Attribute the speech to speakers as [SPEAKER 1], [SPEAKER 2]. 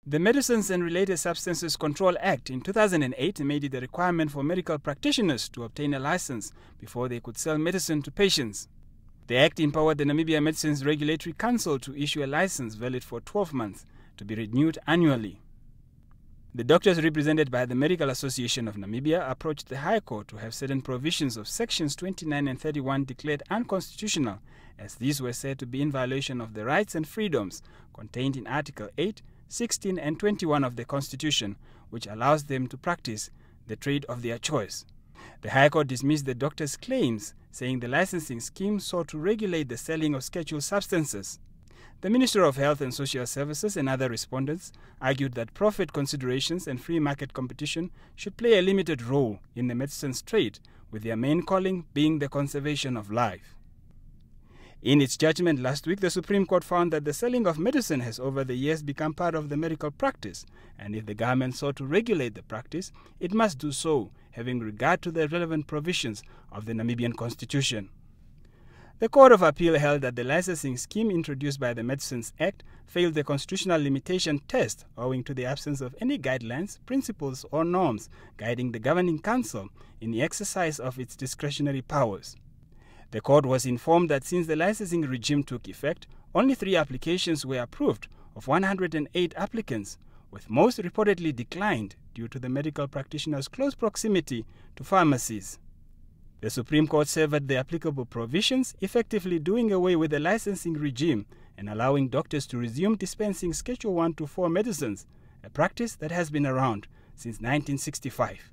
[SPEAKER 1] The Medicines and Related Substances Control Act in 2008 made it a requirement for medical practitioners to obtain a license before they could sell medicine to patients. The Act empowered the Namibia Medicines Regulatory Council to issue a license valid for 12 months to be renewed annually. The doctors represented by the Medical Association of Namibia approached the High Court to have certain provisions of Sections 29 and 31 declared unconstitutional, as these were said to be in violation of the rights and freedoms contained in Article 8, 16 and 21 of the Constitution, which allows them to practice the trade of their choice. The High Court dismissed the doctors' claims, saying the licensing scheme sought to regulate the selling of scheduled substances. The Minister of Health and Social Services and other respondents argued that profit considerations and free market competition should play a limited role in the medicines trade, with their main calling being the conservation of life. In its judgment last week, the Supreme Court found that the selling of medicine has over the years become part of the medical practice, and if the government sought to regulate the practice, it must do so, having regard to the relevant provisions of the Namibian Constitution. The Court of Appeal held that the licensing scheme introduced by the Medicines Act failed the constitutional limitation test owing to the absence of any guidelines, principles or norms guiding the Governing Council in the exercise of its discretionary powers. The court was informed that since the licensing regime took effect, only 3 applications were approved of 108 applicants, with most reportedly declined due to the medical practitioners' close proximity to pharmacies. The Supreme Court severed the applicable provisions, effectively doing away with the licensing regime and allowing doctors to resume dispensing Schedule 1 to 4 medicines, a practice that has been around since 1965.